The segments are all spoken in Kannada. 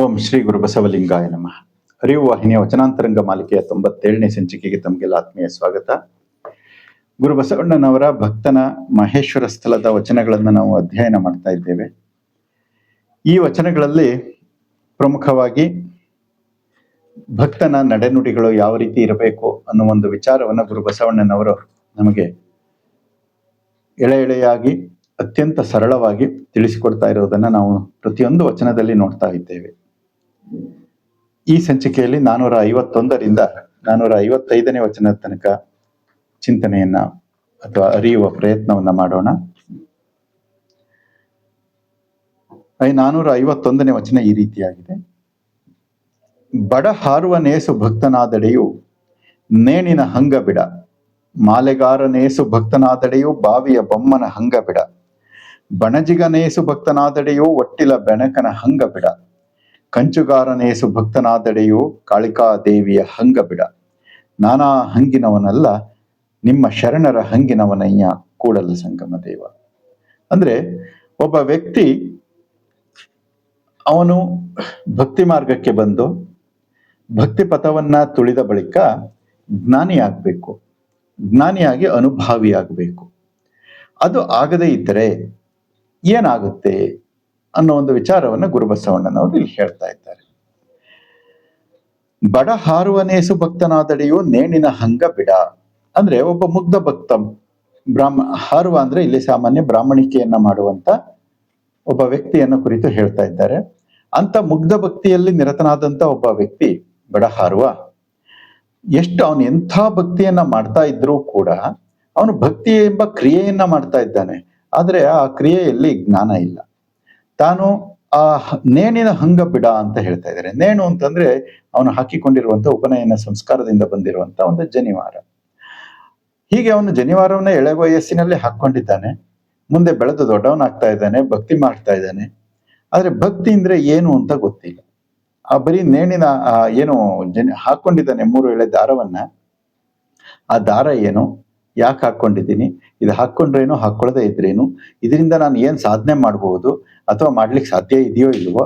ಓಂ ಶ್ರೀ ಗುರು ಬಸವಲಿಂಗಾಯ ನಮಃ. ಅರಿವು ವಾಹಿನಿಯ ವಚನಾಂತರಂಗ ಮಾಲಿಕೆಯ 97ನೇ ಸಂಚಿಕೆಗೆ ತಮಗೆಲ್ಲ ಆತ್ಮೀಯ ಸ್ವಾಗತ. ಗುರು ಬಸವಣ್ಣನವರ ಭಕ್ತನ ಮಹೇಶ್ವರ ಸ್ಥಳದ ವಚನಗಳನ್ನು ನಾವು ಅಧ್ಯಯನ ಮಾಡ್ತಾ ಇದ್ದೇವೆ. ಈ ವಚನಗಳಲ್ಲಿ ಪ್ರಮುಖವಾಗಿ ಭಕ್ತನ ನಡೆನುಡಿಗಳು ಯಾವ ರೀತಿ ಇರಬೇಕು ಅನ್ನೋ ಒಂದು ವಿಚಾರವನ್ನು ಗುರು ಬಸವಣ್ಣನವರು ನಮಗೆ ಎಳೆಯಾಗಿ ಅತ್ಯಂತ ಸರಳವಾಗಿ ತಿಳಿಸಿಕೊಡ್ತಾ ಇರೋದನ್ನ ನಾವು ಪ್ರತಿಯೊಂದು ವಚನದಲ್ಲಿ ನೋಡ್ತಾ ಇದ್ದೇವೆ. ಈ ಸಂಚಿಕೆಯಲ್ಲಿ 451ರಿಂದ 455ನೇ ವಚನದ ತನಕ ಚಿಂತನೆಯನ್ನ ಅಥವಾ ಅರಿಯುವ ಪ್ರಯತ್ನವನ್ನ ಮಾಡೋಣ. 451ನೇ ವಚನ ಈ ರೀತಿಯಾಗಿದೆ. ಬಡ ಹಾರುವ ನೇಸು ಭಕ್ತನಾದಡೆಯು ನೇಣಿನ ಹಂಗ ಬಿಡ, ಮಾಲೆಗಾರ ನೇಸು ಭಕ್ತನಾದಡೆಯು ಬಾವಿಯ ಬೊಮ್ಮನ ಹಂಗ ಬಿಡ, ಬಣಜಿಗ ನೇಸು ಭಕ್ತನಾದಡೆಯು ಒಟ್ಟಿಲ ಬೆಣಕನ ಹಂಗ ಬಿಡ, ಕಂಚುಗಾರನೇಸು ಭಕ್ತನಾದಡೆಯು ಕಾಳಿಕಾದೇವಿಯ ಹಂಗ ಬಿಡ, ನಾನಾ ಹಂಗಿನವನಲ್ಲ ನಿಮ್ಮ ಶರಣರ ಹಂಗಿನವನಯ್ಯ ಕೂಡಲ ಸಂಗಮ ದೇವ. ಅಂದ್ರೆ ಒಬ್ಬ ವ್ಯಕ್ತಿ ಅವನು ಭಕ್ತಿ ಮಾರ್ಗಕ್ಕೆ ಬಂದು ಭಕ್ತಿ ಪಥವನ್ನ ತುಳಿದ ಬಳಿಕ ಜ್ಞಾನಿಯಾಗಬೇಕು, ಜ್ಞಾನಿಯಾಗಿ ಅನುಭಾವಿಯಾಗಬೇಕು. ಅದು ಆಗದೇ ಇದ್ದರೆ ಏನಾಗುತ್ತೆ ಅನ್ನೋ ಒಂದು ವಿಚಾರವನ್ನ ಗುರುಬಸವಣ್ಣನವರು ಇಲ್ಲಿ ಹೇಳ್ತಾ ಇದ್ದಾರೆ. ಬಡ ಹಾರುವ ನೇಸು ಭಕ್ತನಾದಡೆಯು ನೇಣಿನ ಹಂಗ ಬಿಡ. ಅಂದ್ರೆ ಒಬ್ಬ ಮುಗ್ಧ ಭಕ್ತ ಹಾರುವ ಅಂದ್ರೆ ಇಲ್ಲಿ ಸಾಮಾನ್ಯ ಬ್ರಾಹ್ಮಣಿಕೆಯನ್ನ ಮಾಡುವಂತ ಒಬ್ಬ ವ್ಯಕ್ತಿಯನ್ನ ಕುರಿತು ಹೇಳ್ತಾ ಇದ್ದಾರೆ. ಅಂತ ಮುಗ್ಧ ಭಕ್ತಿಯಲ್ಲಿ ನಿರತನಾದಂತ ಒಬ್ಬ ವ್ಯಕ್ತಿ ಬಡ ಹಾರುವ, ಎಷ್ಟು ಅವನು ಎಂಥ ಭಕ್ತಿಯನ್ನ ಮಾಡ್ತಾ ಇದ್ರೂ ಕೂಡ ಅವನು ಭಕ್ತಿ ಎಂಬ ಕ್ರಿಯೆಯನ್ನ ಮಾಡ್ತಾ ಇದ್ದಾನೆ, ಆದ್ರೆ ಆ ಕ್ರಿಯೆಯಲ್ಲಿ ಜ್ಞಾನ ಇಲ್ಲ. ತಾನು ಆ ನೇಣಿನ ಹಂಗ ಬಿಡ ಅಂತ ಹೇಳ್ತಾ ಇದ್ದಾರೆ. ನೇಣು ಅಂತಂದ್ರೆ ಅವನು ಹಾಕಿಕೊಂಡಿರುವಂತ ಉಪನಯನ ಸಂಸ್ಕಾರದಿಂದ ಬಂದಿರುವಂತ ಒಂದು ಜನಿವಾರ. ಹೀಗೆ ಅವನು ಜನಿವಾರವನ್ನ ಎಳೆ ವಯಸ್ಸಿನಲ್ಲಿ ಹಾಕೊಂಡಿದ್ದಾನೆ, ಮುಂದೆ ಬೆಳೆದು ದೊಡ್ಡವನಾಗ್ತಾ ಇದ್ದಾನೆ, ಭಕ್ತಿ ಮಾಡ್ತಾ ಇದ್ದಾನೆ. ಆದ್ರೆ ಭಕ್ತಿ ಅಂದ್ರೆ ಏನು ಅಂತ ಗೊತ್ತಿಲ್ಲ. ಆ ಬರೀ ನೇಣಿನ ಏನು ಹಾಕೊಂಡಿದ್ದಾನೆ 3 ಎಳೆ ದಾರವನ್ನ, ಆ ದಾರ ಏನು, ಯಾಕೆ ಹಾಕೊಂಡಿದ್ದೀನಿ, ಇದು ಹಾಕೊಂಡ್ರೇನು ಹಾಕೊಳ್ಳದೆ ಇದ್ರೇನು, ಇದರಿಂದ ನಾನು ಏನ್ ಸಾಧನೆ ಮಾಡಬಹುದು ಅಥವಾ ಮಾಡ್ಲಿಕ್ಕೆ ಸಾಧ್ಯ ಇದೆಯೋ ಇಲ್ವೋ,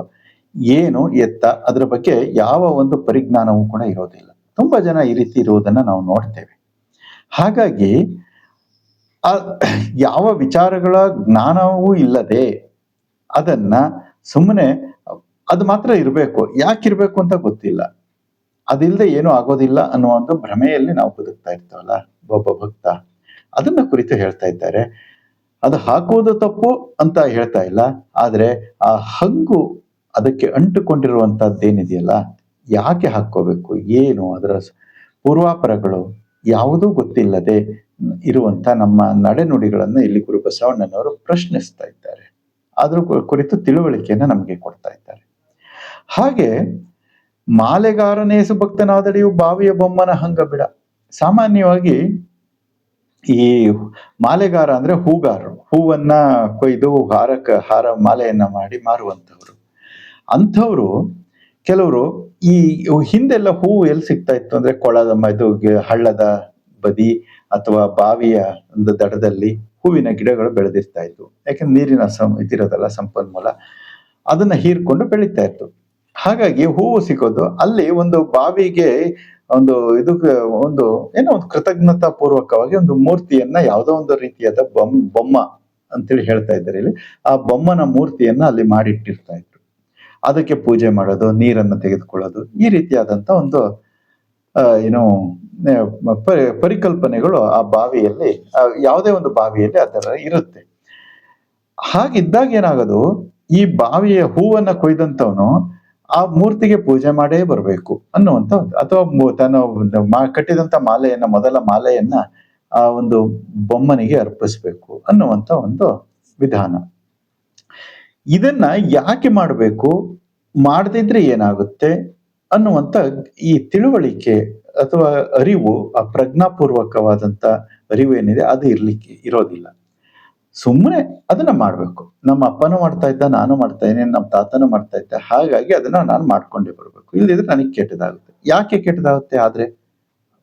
ಏನು ಎತ್ತ, ಅದ್ರ ಬಗ್ಗೆ ಯಾವ ಒಂದು ಪರಿಜ್ಞಾನವೂ ಕೂಡ ಇರೋದಿಲ್ಲ. ತುಂಬಾ ಜನ ಈ ರೀತಿ ಇರುವುದನ್ನ ನಾವು ನೋಡ್ತೇವೆ. ಹಾಗಾಗಿ ಆ ಯಾವ ವಿಚಾರಗಳ ಜ್ಞಾನವೂ ಇಲ್ಲದೆ ಅದನ್ನ ಸುಮ್ಮನೆ ಅದು ಮಾತ್ರ ಇರಬೇಕು, ಯಾಕಿರ್ಬೇಕು ಅಂತ ಗೊತ್ತಿಲ್ಲ, ಅದಿಲ್ಲದೆ ಏನೂ ಆಗೋದಿಲ್ಲ ಅನ್ನೋ ಒಂದು ಭ್ರಮೆಯಲ್ಲಿ ನಾವು ಬದುಕ್ತಾ ಇರ್ತೇವಲ್ಲ ಒಬ್ಬ ಭಕ್ತ, ಅದನ್ನ ಕುರಿತು ಹೇಳ್ತಾ ಇದ್ದಾರೆ. ಅದು ಹಾಕುವುದು ತಪ್ಪು ಅಂತ ಹೇಳ್ತಾ ಇಲ್ಲ, ಆದ್ರೆ ಆ ಹಂಗು ಅದಕ್ಕೆ ಅಂಟುಕೊಂಡಿರುವಂತದ್ದೇನಿದೆಯಲ್ಲ, ಯಾಕೆ ಹಾಕೋಬೇಕು, ಏನು ಅದರ ಪೂರ್ವಾಪರಗಳು ಯಾವುದೂ ಗೊತ್ತಿಲ್ಲದೆ ಇರುವಂತ ನಮ್ಮ ನಡೆನುಡಿಗಳನ್ನ ಇಲ್ಲಿ ಗುರು ಬಸವಣ್ಣನವರು ಪ್ರಶ್ನಿಸ್ತಾ ಇದ್ದಾರೆ. ಅದ್ರ ಕುರಿತು ತಿಳುವಳಿಕೆಯನ್ನ ನಮಗೆ ಕೊಡ್ತಾ ಇದ್ದಾರೆ. ಹಾಗೆ ಮಾಲೆಗಾರನೇಸು ಭಕ್ತನಾದಡೆಯು ಬಾವಿಯ ಬೊಮ್ಮನ ಹಂಗ ಬಿಡ. ಸಾಮಾನ್ಯವಾಗಿ ಈ ಮಾಲೆಗಾರ ಅಂದ್ರೆ ಹೂಗಾರರು, ಹೂವನ್ನ ಕೊಯ್ದು ಹಾರ ಮಾಲೆಯನ್ನ ಮಾಡಿ ಮಾರುವಂಥವ್ರು. ಅಂಥವ್ರು ಕೆಲವರು ಈ ಹಿಂದೆಲ್ಲ ಹೂವು ಎಲ್ಲಿ ಸಿಗ್ತಾ ಇತ್ತು ಅಂದ್ರೆ ಕೊಳದ ಹಳ್ಳದ ಬದಿ ಅಥವಾ ಬಾವಿಯ ಒಂದು ದಡದಲ್ಲಿ ಹೂವಿನ ಗಿಡಗಳು ಬೆಳೆದಿರ್ತಾ ಇತ್ತು. ಯಾಕಂದ್ರೆ ನೀರಿನ ಇದಿರೋದಲ್ಲ ಸಂಪನ್ಮೂಲ, ಅದನ್ನ ಹೀರ್ಕೊಂಡು ಬೆಳೀತಾ ಇತ್ತು. ಹಾಗಾಗಿ ಹೂವು ಸಿಗೋದು ಅಲ್ಲಿ ಒಂದು ಬಾವಿಗೆ ಒಂದು ಏನೋ ಒಂದು ಕೃತಜ್ಞತಾ ಪೂರ್ವಕವಾಗಿ ಒಂದು ಮೂರ್ತಿಯನ್ನ, ಯಾವುದೋ ಒಂದು ರೀತಿಯಾದ ಬೊಮ್ಮ ಅಂತೇಳಿ ಹೇಳ್ತಾ ಇದ್ದಾರೆ ಇಲ್ಲಿ, ಆ ಬೊಮ್ಮನ ಮೂರ್ತಿಯನ್ನ ಅಲ್ಲಿ ಮಾಡಿಟ್ಟಿರ್ತಾ ಇದ್ರು. ಅದಕ್ಕೆ ಪೂಜೆ ಮಾಡೋದು, ನೀರನ್ನ ತೆಗೆದುಕೊಳ್ಳೋದು, ಈ ರೀತಿಯಾದಂತ ಒಂದು ಪರಿಕಲ್ಪನೆಗಳು ಆ ಬಾವಿಯಲ್ಲಿ, ಯಾವುದೇ ಒಂದು ಬಾವಿಯಲ್ಲಿ ಅದರ ಇರುತ್ತೆ. ಹಾಗಿದ್ದಾಗ ಏನಾಗೋದು, ಈ ಬಾವಿಯ ಹೂವನ್ನ ಕೊಯ್ದಂತವನು ಆ ಮೂರ್ತಿಗೆ ಪೂಜೆ ಮಾಡೇ ಬರಬೇಕು ಅನ್ನುವಂತ, ಅಥವಾ ತನ್ನ ಕಟ್ಟಿದಂತ ಮಾಲೆಯನ್ನ, ಮೊದಲ ಮಾಲೆಯನ್ನ ಆ ಒಂದು ಬೊಮ್ಮನಿಗೆ ಅರ್ಪಿಸ್ಬೇಕು ಅನ್ನುವಂತ ಒಂದು ವಿಧಾನ. ಇದನ್ನ ಯಾಕೆ ಮಾಡಬೇಕು, ಮಾಡದಿದ್ರೆ ಏನಾಗುತ್ತೆ ಅನ್ನುವಂತ ಈ ತಿಳುವಳಿಕೆ ಅಥವಾ ಅರಿವು, ಆ ಪ್ರಜ್ಞಾಪೂರ್ವಕವಾದಂತ ಅರಿವು ಏನಿದೆ ಅದು ಇರೋದಿಲ್ಲ. ಸುಮ್ಮನೆ ಅದನ್ನ ಮಾಡ್ಬೇಕು. ನಮ್ಮ ಅಪ್ಪನೂ ಮಾಡ್ತಾ ಇದ್ದ, ನಾನು ಮಾಡ್ತಾ ಇದ್ದೀನಿ, ನಮ್ಮ ತಾತನೂ ಮಾಡ್ತಾ ಇದ್ದ, ಹಾಗಾಗಿ ಅದನ್ನ ನಾನು ಮಾಡ್ಕೊಂಡೇ ಬರ್ಬೇಕು, ಇಲ್ಲದಿದ್ರೆ ನನಗೆ ಕೆಟ್ಟದಾಗುತ್ತೆ. ಯಾಕೆ ಕೆಟ್ಟದಾಗುತ್ತೆ, ಆದ್ರೆ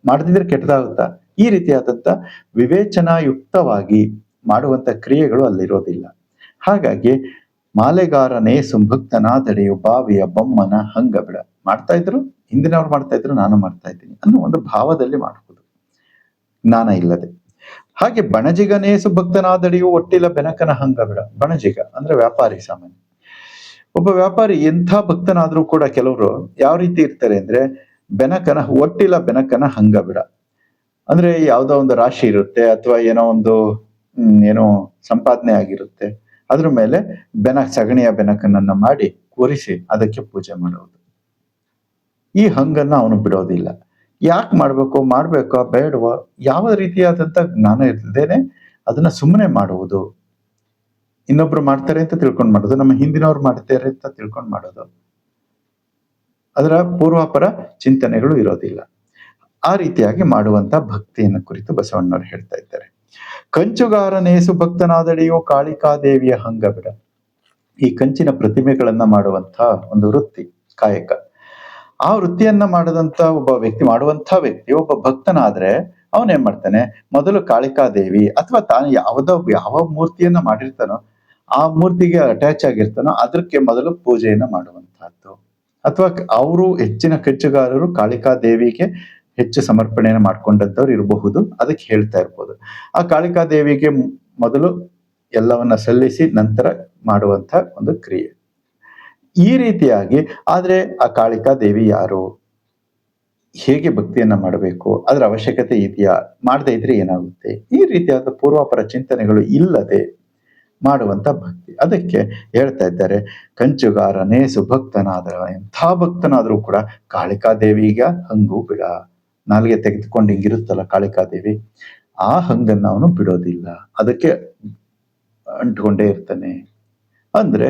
ಮಾಡದಿದ್ರೆ ಕೆಟ್ಟದಾಗುತ್ತಾ? ಈ ರೀತಿಯಾದಂತ ವಿವೇಚನಾಯುಕ್ತವಾಗಿ ಮಾಡುವಂತ ಕ್ರಿಯೆಗಳು ಅಲ್ಲಿರೋದಿಲ್ಲ. ಹಾಗಾಗಿ ಮಾಲೆಗಾರನೇ ಸುಭಕ್ತನಾದಡೆಯು ಬಾವಿಯ ಬೊಮ್ಮನ ಹಂಗ ಬಿಡ. ಮಾಡ್ತಾ ಇದ್ರು, ಹಿಂದಿನವ್ರು ಮಾಡ್ತಾ ಇದ್ರು, ನಾನು ಮಾಡ್ತಾ ಇದ್ದೀನಿ ಅನ್ನೋ ಒಂದು ಭಾವದಲ್ಲಿ ಮಾಡುವುದು, ಜ್ಞಾನ ಇಲ್ಲದೆ. ಹಾಗೆ ಬಣಜಿಗನೇ ಸುಭಕ್ತನಾದಡೆಯು ಒಟ್ಟಿಲ ಬೆನಕನ ಹಂಗ ಬಿಡ. ಬಣಜಿಗ ಅಂದ್ರೆ ವ್ಯಾಪಾರಿ, ಸಾಮಾನ್ಯ ಒಬ್ಬ ವ್ಯಾಪಾರಿ ಎಂಥ ಭಕ್ತನಾದ್ರೂ ಕೂಡ ಕೆಲವರು ಯಾವ ರೀತಿ ಇರ್ತಾರೆ ಅಂದ್ರೆ, ಒಟ್ಟಿಲ ಬೆನಕನ ಹಂಗ ಬಿಡ. ಅಂದ್ರೆ ಯಾವ್ದೋ ಒಂದು ರಾಶಿ ಇರುತ್ತೆ, ಅಥವಾ ಏನೋ ಒಂದು ಏನೋ ಸಂಪಾದನೆ ಆಗಿರುತ್ತೆ, ಅದ್ರ ಮೇಲೆ ಸಗಣಿಯ ಬೆನಕನ್ನ ಮಾಡಿ ಕೂರಿಸಿ ಅದಕ್ಕೆ ಪೂಜೆ ಮಾಡೋದು. ಈ ಹಂಗನ್ನ ಅವನು ಬಿಡೋದಿಲ್ಲ. ಯಾಕೆ ಮಾಡ್ಬೇಕೋ ಬೇಡವೋ ಯಾವ ರೀತಿಯಾದಂತ ಜ್ಞಾನ ಇರ್ದೇನೆ ಅದನ್ನ ಸುಮ್ಮನೆ ಮಾಡುವುದು. ಇನ್ನೊಬ್ರು ಮಾಡ್ತಾರೆ ಅಂತ ತಿಳ್ಕೊಂಡ್ ಮಾಡೋದು, ನಮ್ಮ ಹಿಂದಿನವ್ರು ಮಾಡ್ತಾರೆ ಅಂತ ತಿಳ್ಕೊಂಡ್ ಮಾಡೋದು, ಅದರ ಪೂರ್ವಾಪರ ಚಿಂತನೆಗಳು ಇರೋದಿಲ್ಲ. ಆ ರೀತಿಯಾಗಿ ಮಾಡುವಂತ ಭಕ್ತಿಯನ್ನು ಕುರಿತು ಬಸವಣ್ಣವರು ಹೇಳ್ತಾ ಇದ್ದಾರೆ. ಕಂಚುಗಾರನೇಸು ಭಕ್ತನಾದಡೆಯೋ ಕಾಳಿಕಾದೇವಿಯ ಹಂಗ ಬಿಡ. ಈ ಕಂಚಿನ ಪ್ರತಿಮೆಗಳನ್ನ ಮಾಡುವಂತ ಒಂದು ವೃತ್ತಿ, ಕಾಯಕ. ಆ ವೃತ್ತಿಯನ್ನ ಮಾಡುವಂತ ವ್ಯಕ್ತಿ ಒಬ್ಬ ಭಕ್ತನಾದ್ರೆ ಅವನೇನ್ ಮಾಡ್ತಾನೆ, ಮೊದಲು ಕಾಳಿಕಾದೇವಿ ಅಥವಾ ತಾನು ಯಾವ ಮೂರ್ತಿಯನ್ನ ಮಾಡಿರ್ತಾನೋ ಆ ಮೂರ್ತಿಗೆ ಅಟ್ಯಾಚ್ ಆಗಿರ್ತಾನೋ ಅದಕ್ಕೆ ಮೊದಲು ಪೂಜೆಯನ್ನ ಮಾಡುವಂತಹದ್ದು. ಅಥವಾ ಅವರು ಹೆಚ್ಚಿನ ಕಂಚುಗಾರರು ಕಾಳಿಕಾದೇವಿಗೆ ಹೆಚ್ಚು ಸಮರ್ಪಣೆಯನ್ನು ಮಾಡ್ಕೊಂಡಂತವ್ರು ಇರಬಹುದು, ಅದಕ್ಕೆ ಹೇಳ್ತಾ ಇರ್ಬೋದು. ಆ ಕಾಳಿಕಾದೇವಿಗೆ ಮೊದಲು ಎಲ್ಲವನ್ನ ಸಲ್ಲಿಸಿ ನಂತರ ಮಾಡುವಂತ ಒಂದು ಕ್ರಿಯೆ. ಈ ರೀತಿಯಾಗಿ ಆದ್ರೆ ಆ ಕಾಳಿಕಾದೇವಿ ಯಾರು, ಹೇಗೆ ಭಕ್ತಿಯನ್ನ ಮಾಡಬೇಕು, ಅದರ ಅವಶ್ಯಕತೆ ಇದೆಯಾ, ಮಾಡದೇ ಇದ್ರೆ ಏನಾಗುತ್ತೆ, ಈ ರೀತಿಯಾದ ಪೂರ್ವಾಪರ ಚಿಂತನೆಗಳು ಇಲ್ಲದೆ ಮಾಡುವಂತ ಭಕ್ತಿ. ಅದಕ್ಕೆ ಹೇಳ್ತಾ ಇದ್ದಾರೆ, ಕಂಚುಗಾರನೇ ಸುಭಕ್ತನಾದ, ಎಂಥ ಭಕ್ತನಾದ್ರೂ ಕೂಡ ಕಾಳಿಕಾದೇವಿಗ ಹಂಗು ಬಿಡ. ನಾಲಿಗೆ ತೆಗೆದುಕೊಂಡು ಹಿಂಗಿರುತ್ತಲ್ಲ ಕಾಳಿಕಾದೇವಿ, ಆ ಹಂಗನ್ನ ಅವನು ಬಿಡೋದಿಲ್ಲ, ಅದಕ್ಕೆ ಅಂಟ್ಕೊಂಡೇ ಇರ್ತಾನೆ. ಅಂದ್ರೆ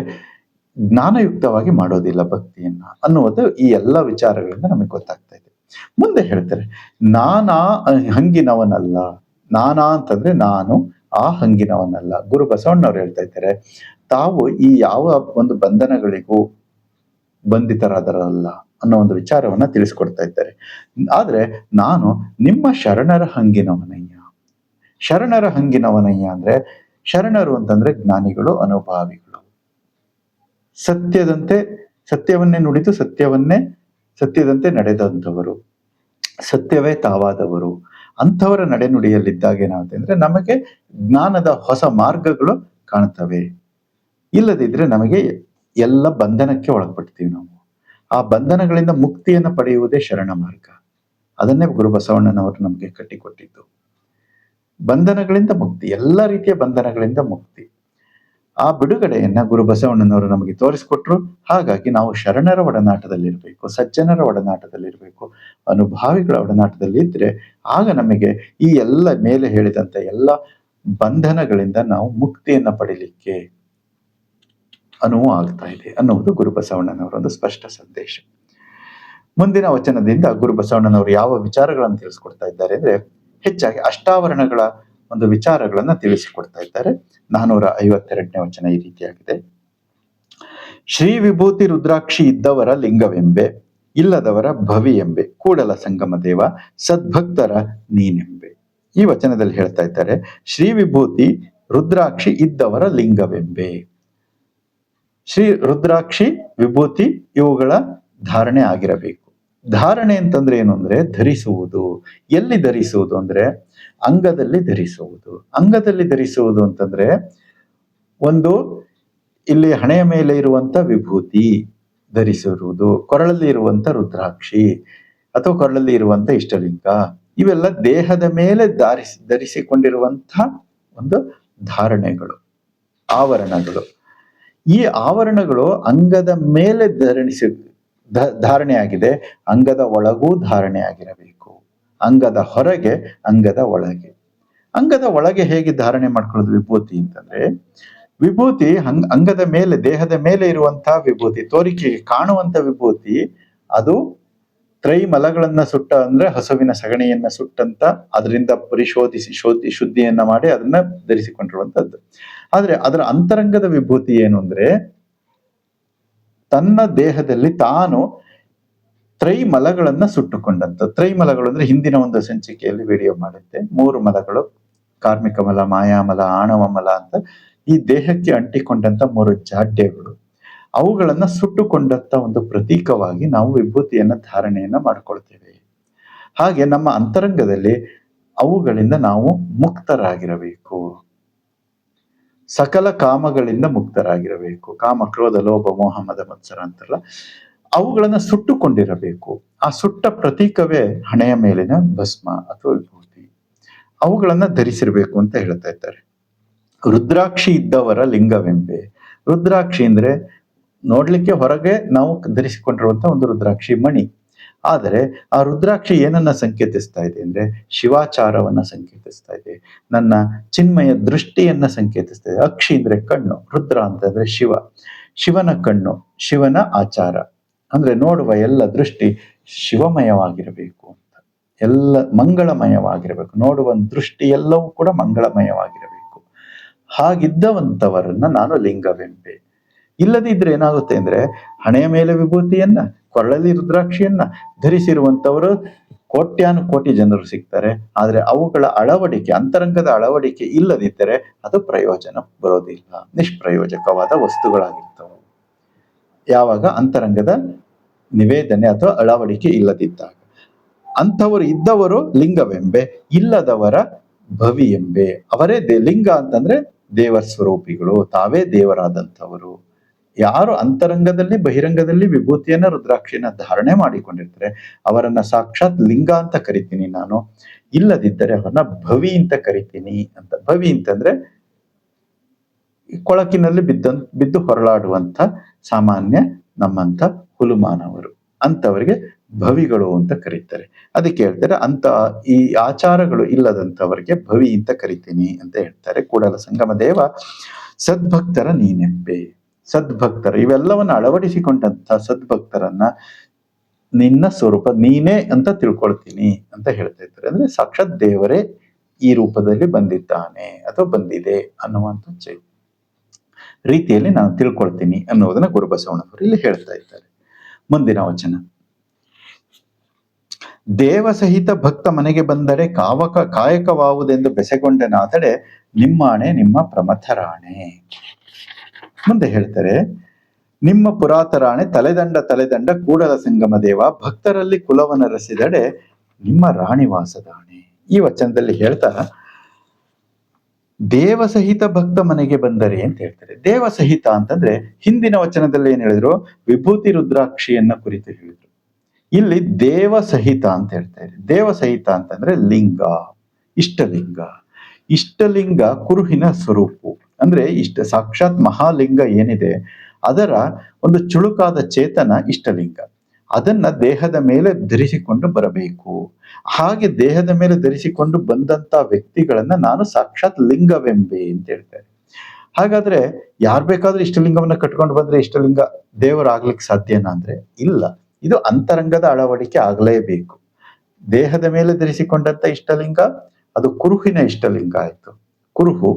ಜ್ಞಾನಯುಕ್ತವಾಗಿ ಮಾಡೋದಿಲ್ಲ ಭಕ್ತಿಯನ್ನ ಅನ್ನುವುದು ಈ ಎಲ್ಲ ವಿಚಾರಗಳಿಂದ ನಮಗೆ ಗೊತ್ತಾಗ್ತಾ ಇದೆ. ಮುಂದೆ ಹೇಳ್ತಾರೆ, ನಾನಾ ಹಂಗಿನವನಲ್ಲ. ನಾನಾ ಅಂತಂದ್ರೆ ನಾನು, ಆ ಹಂಗಿನವನಲ್ಲ. ಗುರು ಬಸವಣ್ಣವ್ರು ಹೇಳ್ತಾ ಇದ್ದಾರೆ, ತಾವು ಈ ಯಾವ ಒಂದು ಬಂಧನಗಳಿಗೂ ಬಂಧಿತರಾದರಲ್ಲ ಅನ್ನೋ ಒಂದು ವಿಚಾರವನ್ನ ತಿಳಿಸ್ಕೊಡ್ತಾ ಇದ್ದಾರೆ. ಆದ್ರೆ ನಾನು ನಿಮ್ಮ ಶರಣರ ಹಂಗಿನವನಯ್ಯ. ಶರಣರ ಹಂಗಿನವನಯ್ಯ ಅಂದ್ರೆ, ಶರಣರು ಅಂತಂದ್ರೆ ಜ್ಞಾನಿಗಳು, ಅನುಭಾವಿಗಳು, ಸತ್ಯವನ್ನೇ ನುಡಿದು ಸತ್ಯದಂತೆ ನಡೆದಂಥವರು, ಸತ್ಯವೇ ತಾವಾದವರು. ಅಂಥವರ ನಡೆನುಡಿಯಲ್ಲಿದ್ದಾಗ ಏನಾಗುತ್ತೆ ಅಂದ್ರೆ ನಮಗೆ ಜ್ಞಾನದ ಹೊಸ ಮಾರ್ಗಗಳು ಕಾಣ್ತವೆ. ಇಲ್ಲದಿದ್ರೆ ನಮಗೆ ಎಲ್ಲ ಬಂಧನಕ್ಕೆ ಒಳಪಡ್ತೀವಿ ನಾವು. ಆ ಬಂಧನಗಳಿಂದ ಮುಕ್ತಿಯನ್ನು ಪಡೆಯುವುದೇ ಶರಣ ಮಾರ್ಗ. ಅದನ್ನೇ ಗುರು ಬಸವಣ್ಣನವರು ನಮಗೆ ಕಟ್ಟಿಕೊಟ್ಟಿದ್ದು. ಬಂಧನಗಳಿಂದ ಮುಕ್ತಿ, ಎಲ್ಲ ರೀತಿಯ ಬಂಧನಗಳಿಂದ ಮುಕ್ತಿ, ಆ ಬಿಡುಗಡೆಯನ್ನ ಗುರು ಬಸವಣ್ಣನವರು ನಮಗೆ ತೋರಿಸ್ಕೊಟ್ರು. ಹಾಗಾಗಿ ನಾವು ಶರಣರ ಒಡನಾಟದಲ್ಲಿರ್ಬೇಕು, ಸಜ್ಜನರ ಒಡನಾಟದಲ್ಲಿರ್ಬೇಕು, ಅನುಭಾವಿಗಳ ಒಡನಾಟದಲ್ಲಿ ಇದ್ರೆ ಆಗ ನಮಗೆ ಈ ಎಲ್ಲ ಮೇಲೆ ಹೇಳಿದಂತ ಎಲ್ಲ ಬಂಧನಗಳಿಂದ ನಾವು ಮುಕ್ತಿಯನ್ನ ಪಡಿಲಿಕ್ಕೆ ಅನುವು ಆಗ್ತಾ ಇದೆ ಅನ್ನುವುದು ಗುರು ಬಸವಣ್ಣನವರ ಒಂದು ಸ್ಪಷ್ಟ ಸಂದೇಶ. ಮುಂದಿನ ವಚನದಿಂದ ಗುರು ಬಸವಣ್ಣನವರು ಯಾವ ವಿಚಾರಗಳನ್ನು ತಿಳಿಸ್ಕೊಡ್ತಾ ಇದ್ದಾರೆ ಅಂದ್ರೆ, ಹೆಚ್ಚಾಗಿ ಅಷ್ಟಾವರಣಗಳ ಒಂದು ವಿಚಾರಗಳನ್ನ ತಿಳಿಸಿಕೊಡ್ತಾ ಇದ್ದಾರೆ. 452ನೇ ವಚನ ಈ ರೀತಿಯಾಗಿದೆ. ಶ್ರೀ ವಿಭೂತಿ ರುದ್ರಾಕ್ಷಿ ಇದ್ದವರ ಲಿಂಗವೆಂಬೆ, ಇಲ್ಲದವರ ಭವಿ ಎಂಬೆ, ಕೂಡಲ ಸಂಗಮ ದೇವ ಸದ್ಭಕ್ತರ ನೀನೆಂಬೆ. ಈ ವಚನದಲ್ಲಿ ಹೇಳ್ತಾ ಇದ್ದಾರೆ, ಶ್ರೀ ವಿಭೂತಿ ರುದ್ರಾಕ್ಷಿ ಇದ್ದವರ ಲಿಂಗವೆಂಬೆ. ಶ್ರೀ ರುದ್ರಾಕ್ಷಿ ವಿಭೂತಿ ಇವುಗಳ ಧಾರಣೆ ಆಗಿರಬೇಕು. ಧಾರಣೆ ಅಂತಂದ್ರೆ ಏನು ಅಂದ್ರೆ ಧರಿಸುವುದು. ಎಲ್ಲಿ ಧರಿಸುವುದು ಅಂದ್ರೆ ಅಂಗದಲ್ಲಿ ಧರಿಸುವುದು. ಅಂಗದಲ್ಲಿ ಧರಿಸುವುದು ಅಂತಂದ್ರೆ ಒಂದು ಇಲ್ಲಿ ಹಣೆಯ ಮೇಲೆ ಇರುವಂತ ವಿಭೂತಿ ಧರಿಸಿರುವುದು, ಕೊರಳಲ್ಲಿ ಇರುವಂತ ರುದ್ರಾಕ್ಷಿ ಅಥವಾ ಕೊರಳಲ್ಲಿ ಇರುವಂತ ಇಷ್ಟಲಿಂಗ, ಇವೆಲ್ಲ ದೇಹದ ಮೇಲೆ ಧರಿಸಿಕೊಂಡಿರುವಂತ ಒಂದು ಧಾರಣೆಗಳು, ಆವರಣಗಳು. ಈ ಆವರಣಗಳು ಅಂಗದ ಮೇಲೆ ಧಾರಣೆ ಆಗಿದೆ, ಅಂಗದ ಒಳಗೂ ಧಾರಣೆ ಆಗಿರಬೇಕು. ಅಂಗದ ಹೊರಗೆ, ಅಂಗದ ಒಳಗೆ. ಅಂಗದ ಒಳಗೆ ಹೇಗೆ ಧಾರಣೆ ಮಾಡ್ಕೊಳ್ಳೋದು ವಿಭೂತಿ ಅಂತಂದ್ರೆ, ವಿಭೂತಿ ಅಂಗದ ಮೇಲೆ, ದೇಹದ ಮೇಲೆ ಇರುವಂತಹ ವಿಭೂತಿ, ತೋರಿಕೆಗೆ ಕಾಣುವಂತ ವಿಭೂತಿ, ಅದು ತ್ರೈಮಲಗಳನ್ನ ಸುಟ್ಟ ಅಂದ್ರೆ ಹಸುವಿನ ಸಗಣಿಯನ್ನ ಸುಟ್ಟಂತ ಅದರಿಂದ ಶುದ್ಧಿಯನ್ನ ಮಾಡಿ ಅದನ್ನ ಧರಿಸಿಕೊಂಡಿರುವಂತದ್ದು. ಆದ್ರೆ ಅದರ ಅಂತರಂಗದ ವಿಭೂತಿ ಏನು ಅಂದ್ರೆ, ತನ್ನ ದೇಹದಲ್ಲಿ ತಾನು ತ್ರೈಮಲಗಳನ್ನ ಸುಟ್ಟುಕೊಂಡಂತ. ತ್ರೈಮಲಗಳು ಅಂದ್ರೆ ಹಿಂದಿನ ಒಂದು ಸಂಚಿಕೆಯಲ್ಲಿ ವಿಡಿಯೋ ಮಾಡುತ್ತೆ. 3 ಮಲಗಳು, ಕಾರ್ಮಿಕ ಮಲ, ಮಾಯಾಮಲ, ಆಣವ ಮಲ ಅಂತ ಈ ದೇಹಕ್ಕೆ ಅಂಟಿಕೊಂಡಂತ 3 ಜಾಡ್ಯಗಳು, ಅವುಗಳನ್ನ ಸುಟ್ಟುಕೊಂಡಂತ ಒಂದು ಪ್ರತೀಕವಾಗಿ ನಾವು ವಿಭೂತಿಯನ್ನ ಧಾರಣೆಯನ್ನ ಮಾಡ್ಕೊಳ್ತೇವೆ. ಹಾಗೆ ನಮ್ಮ ಅಂತರಂಗದಲ್ಲಿ ಅವುಗಳಿಂದ ನಾವು ಮುಕ್ತರಾಗಿರಬೇಕು. ಸಕಲ ಕಾಮಗಳಿಂದ ಮುಕ್ತರಾಗಿರಬೇಕು. ಕಾಮ, ಕ್ರೋಧ, ಲೋಭ, ಮೋಹ, ಮದ, ಮತ್ಸರ ಅಂತಾರಲ್ಲ, ಅವುಗಳನ್ನ ಸುಟ್ಟುಕೊಂಡಿರಬೇಕು. ಆ ಸುಟ್ಟ ಪ್ರತೀಕವೇ ಹಣೆಯ ಮೇಲಿನ ಭಸ್ಮ ಅಥವಾ ವಿಭೂತಿ. ಅವುಗಳನ್ನ ಧರಿಸಿರ್ಬೇಕು ಅಂತ ಹೇಳ್ತಾ ಇದ್ದಾರೆ. ರುದ್ರಾಕ್ಷಿ ಇದ್ದವರ ಲಿಂಗವೆಂಬೆ. ರುದ್ರಾಕ್ಷಿ ಅಂದ್ರೆ ನೋಡ್ಲಿಕ್ಕೆ ಹೊರಗೆ ನಾವು ಧರಿಸಿಕೊಂಡಿರುವಂತ ಒಂದು ರುದ್ರಾಕ್ಷಿ ಮಣಿ. ಆದರೆ ಆ ರುದ್ರಾಕ್ಷಿ ಏನನ್ನ ಸಂಕೇತಿಸ್ತಾ ಇದೆ ಅಂದ್ರೆ ಶಿವಾಚಾರವನ್ನ ಸಂಕೇತಿಸ್ತಾ ಇದೆ, ನನ್ನ ಚಿನ್ಮಯ ದೃಷ್ಟಿಯನ್ನ ಸಂಕೇತಿಸ್ತಾ ಇದೆ. ಅಕ್ಷಿ ಅಂದ್ರೆ ಕಣ್ಣು, ರುದ್ರ ಅಂತಂದ್ರೆ ಶಿವ, ಶಿವನ ಕಣ್ಣು, ಶಿವನ ಆಚಾರ ಅಂದ್ರೆ ನೋಡುವ ಎಲ್ಲ ದೃಷ್ಟಿ ಶಿವಮಯವಾಗಿರಬೇಕು ಅಂತ, ಎಲ್ಲ ಮಂಗಳಮಯವಾಗಿರಬೇಕು. ನೋಡುವ ದೃಷ್ಟಿ ಎಲ್ಲವೂ ಕೂಡ ಮಂಗಳಮಯವಾಗಿರಬೇಕು. ಹಾಗಿದ್ದವಂತವರನ್ನ ನಾನು ಲಿಂಗವೆಂಬೆ. ಇಲ್ಲದಿದ್ರೆ ಏನಾಗುತ್ತೆ ಅಂದ್ರೆ ಹಣೆಯ ಮೇಲೆ ವಿಭೂತಿಯನ್ನ, ಕೊರಳಲ್ಲಿ ರುದ್ರಾಕ್ಷಿಯನ್ನ ಧರಿಸಿರುವಂತವರು ಕೋಟ್ಯಾನು ಕೋಟಿ ಜನರು ಸಿಗ್ತಾರೆ. ಆದ್ರೆ ಅವುಗಳ ಅಳವಡಿಕೆ, ಅಂತರಂಗದ ಅಳವಡಿಕೆ ಇಲ್ಲದಿದ್ದರೆ ಅದು ಪ್ರಯೋಜನ ಬರೋದಿಲ್ಲ, ನಿಷ್ಪ್ರಯೋಜಕವಾದ ವಸ್ತುಗಳಾಗಿರ್ತವೆ. ಯಾವಾಗ ಅಂತರಂಗದ ನಿವೇದನೆ ಅಥವಾ ಅಳವಡಿಕೆ ಇಲ್ಲದಿದ್ದಾಗ. ಅಂಥವರು ಇದ್ದವರು ಲಿಂಗವೆಂಬೆ, ಇಲ್ಲದವರ ಭವಿ ಎಂಬೆ. ಅವರೇ ಲಿಂಗ ಅಂತಂದ್ರೆ ದೇವರ ಸ್ವರೂಪಿಗಳು, ತಾವೇ ದೇವರಾದಂಥವರು. ಯಾರು ಅಂತರಂಗದಲ್ಲಿ ಬಹಿರಂಗದಲ್ಲಿ ವಿಭೂತಿಯನ್ನ ರುದ್ರಾಕ್ಷಿಯನ್ನ ಧಾರಣೆ ಮಾಡಿಕೊಂಡಿರ್ತಾರೆ ಅವರನ್ನ ಸಾಕ್ಷಾತ್ ಲಿಂಗ ಅಂತ ಕರಿತೀನಿ ನಾನು. ಇಲ್ಲದಿದ್ದರೆ ಅವರನ್ನ ಭವಿ ಅಂತ ಕರಿತೀನಿ ಅಂತ. ಭವಿ ಅಂತಂದ್ರೆ ಕೊಳಕಿನಲ್ಲಿ ಬಿದ್ದು ಹೊರಳಾಡುವಂತ ಸಾಮಾನ್ಯ ನಮ್ಮಂತ ಹುಲುಮಾನವರು, ಅಂತವರಿಗೆ ಭವಿಗಳು ಅಂತ ಕರೀತಾರೆ. ಅದಕ್ಕೆ ಹೇಳ್ತಾರೆ ಅಂತ ಈ ಆಚಾರಗಳು ಇಲ್ಲದಂತವರಿಗೆ ಭವಿ ಅಂತ ಕರಿತೀನಿ ಅಂತ ಹೇಳ್ತಾರೆ. ಕೂಡಲ ಸಂಗಮ ದೇವ ಸದ್ಭಕ್ತರ ನೀನೆಂಬೆ. ಸದ್ಭಕ್ತರ, ಇವೆಲ್ಲವನ್ನ ಅಳವಡಿಸಿಕೊಂಡಂತ ಸದ್ಭಕ್ತರನ್ನ ನಿನ್ನ ಸ್ವರೂಪ ನೀನೇ ಅಂತ ತಿಳ್ಕೊಳ್ತೀನಿ ಅಂತ ಹೇಳ್ತಾ ಇದ್ದಾರೆ. ಅಂದ್ರೆ ಸಾಕ್ಷಾತ್ ದೇವರೇ ಈ ರೂಪದಲ್ಲಿ ಬಂದಿದ್ದಾನೆ ಅಥವಾ ಬಂದಿದೆ ಅನ್ನುವಂಥ ರೀತಿಯಲ್ಲಿ ನಾನು ತಿಳ್ಕೊಳ್ತೀನಿ ಅನ್ನೋದನ್ನ ಗುರುಬಸವಣ್ಣವರು ಇಲ್ಲಿ ಹೇಳ್ತಾ ಇದ್ದಾರೆ. ಮುಂದಿನ ವಚನ. ದೇವ ಸಹಿತ ಭಕ್ತ ಮನೆಗೆ ಬಂದರೆ ಕಾಯಕವಾವುದೆಂದು ಬೆಸೆಗೊಂಡನಾದಡೆ ನಿಮ್ಮಾಣೆ ನಿಮ್ಮ ಪ್ರಮಥರಾಣೆ. ಮುಂದೆ ಹೇಳ್ತಾರೆ, ನಿಮ್ಮ ಪುರಾತರಾಣೆ ತಲೆದಂಡ ಕೂಡಲ ಸಂಗಮ ದೇವ, ಭಕ್ತರಲ್ಲಿ ಕುಲವನ ರಸಿದಡೆ ನಿಮ್ಮ ರಾಣಿವಾಸದಾಣೆ. ಈ ವಚನದಲ್ಲಿ ಹೇಳ್ತಾ ದೇವಸಹಿತ ಭಕ್ತ ಮನೆಗೆ ಬಂದರೆ ಅಂತ ಹೇಳ್ತಾರೆ. ದೇವಸಹಿತ ಅಂತಂದ್ರೆ ಹಿಂದಿನ ವಚನದಲ್ಲಿ ಏನ್ ಹೇಳಿದ್ರು, ವಿಭೂತಿ ರುದ್ರಾಕ್ಷಿಯನ್ನ ಕುರಿತು ಹೇಳಿದ್ರು. ಇಲ್ಲಿ ದೇವಸಹಿತ ಅಂತ ಹೇಳ್ತಾರೆ. ದೇವಸಹಿತ ಅಂತಂದ್ರೆ ಲಿಂಗ, ಇಷ್ಟಲಿಂಗ. ಇಷ್ಟಲಿಂಗ ಕುರುಹಿನ ಸ್ವರೂಪ ಅಂದ್ರೆ ಸಾಕ್ಷಾತ್ ಮಹಾಲಿಂಗ ಏನಿದೆ ಅದರ ಒಂದು ಚುಳುಕಾದ ಚೇತನ ಇಷ್ಟಲಿಂಗ. ಅದನ್ನ ದೇಹದ ಮೇಲೆ ಧರಿಸಿಕೊಂಡು ಬರಬೇಕು. ಹಾಗೆ ದೇಹದ ಮೇಲೆ ಧರಿಸಿಕೊಂಡು ಬಂದಂತ ವ್ಯಕ್ತಿಗಳನ್ನ ನಾನು ಸಾಕ್ಷಾತ್ ಲಿಂಗವೆಂಬೆ ಅಂತ ಹೇಳ್ತಾರೆ. ಹಾಗಾದ್ರೆ ಯಾರ್ ಬೇಕಾದ್ರೂ ಇಷ್ಟಲಿಂಗವನ್ನ ಕಟ್ಕೊಂಡು ಬಂದ್ರೆ ಇಷ್ಟಲಿಂಗ ದೇವರಾಗ್ಲಿಕ್ಕೆ ಸಾಧ್ಯನಾ ಅಂದ್ರೆ ಇಲ್ಲ. ಇದು ಅಂತರಂಗದ ಅಳವಡಿಕೆ ಆಗ್ಲೇಬೇಕು. ದೇಹದ ಮೇಲೆ ಧರಿಸಿಕೊಂಡಂತ ಇಷ್ಟಲಿಂಗ ಅದು ಕುರುಹಿನ ಇಷ್ಟಲಿಂಗ ಆಯ್ತು. ಕುರುಹು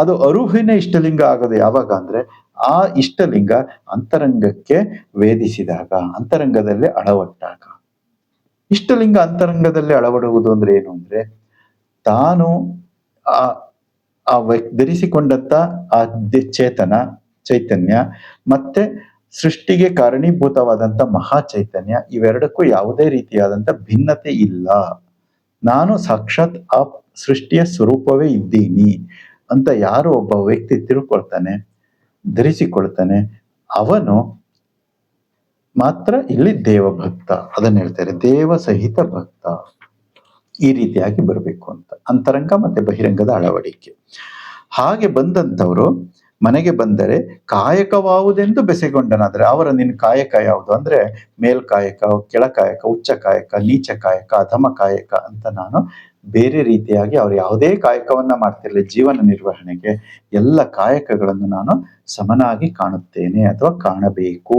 ಅದು ಅರುಹಿನ ಇಷ್ಟಲಿಂಗ ಆಗೋದು ಯಾವಾಗ ಅಂದ್ರೆ ಆ ಇಷ್ಟಲಿಂಗ ಅಂತರಂಗಕ್ಕೆ ವೇದಿಸಿದಾಗ, ಅಂತರಂಗದಲ್ಲಿ ಅಳವಟ್ಟಾಗ. ಇಷ್ಟಲಿಂಗ ಅಂತರಂಗದಲ್ಲಿ ಅಳವಡುವುದು ಅಂದ್ರೆ ಏನು ಅಂದ್ರೆ ತಾನು ಆ ಧರಿಸಿಕೊಂಡಂತ ಆ ಚೈತನ್ಯ ಮತ್ತೆ ಸೃಷ್ಟಿಗೆ ಕಾರಣೀಭೂತವಾದಂತ ಮಹಾ ಚೈತನ್ಯ, ಇವೆರಡಕ್ಕೂ ಯಾವುದೇ ರೀತಿಯಾದಂತ ಭಿನ್ನತೆ ಇಲ್ಲ. ನಾನು ಸಾಕ್ಷಾತ್ ಆ ಸೃಷ್ಟಿಯ ಸ್ವರೂಪವೇ ಇದ್ದೀನಿ ಅಂತ ಯಾರು ಒಬ್ಬ ವ್ಯಕ್ತಿ ತಿಳ್ಕೊಳ್ತಾನೆ, ಧರಿಸಿಕೊಳ್ತಾನೆ, ಅವನು ಮಾತ್ರ ಇಲ್ಲಿ ದೇವಭಕ್ತ. ಅದನ್ನ ಹೇಳ್ತಾರೆ ದೇವ ಸಹಿತ ಭಕ್ತ. ಈ ರೀತಿಯಾಗಿ ಬರಬೇಕು ಅಂತ ಅಂತರಂಗ ಮತ್ತೆ ಬಹಿರಂಗದ ಅಳವಡಿಕೆ. ಹಾಗೆ ಬಂದಂಥವ್ರು ಮನೆಗೆ ಬಂದರೆ ಕಾಯಕವಾವುದೆಂದು ಬೆಸೆಗೊಂಡನಾದ್ರೆ ಅವರ ನಿನ್ನ ಕಾಯಕ ಯಾವುದು ಅಂದ್ರೆ ಮೇಲ್ಕಾಯಕ, ಕೆಳಕಾಯಕ, ಉಚ್ಚ ಕಾಯಕ, ನೀಚ ಕಾಯಕ, ಅಧಮ ಕಾಯಕ ಅಂತ ನಾನು ಬೇರೆ ರೀತಿಯಾಗಿ ಅವ್ರು ಯಾವುದೇ ಕಾಯಕವನ್ನ ಮಾಡ್ತಿರ್ಲಿ ಜೀವನ ನಿರ್ವಹಣೆಗೆ ಎಲ್ಲ ಕಾಯಕಗಳನ್ನು ನಾನು ಸಮನಾಗಿ ಕಾಣುತ್ತೇನೆ ಅಥವಾ ಕಾಣಬೇಕು.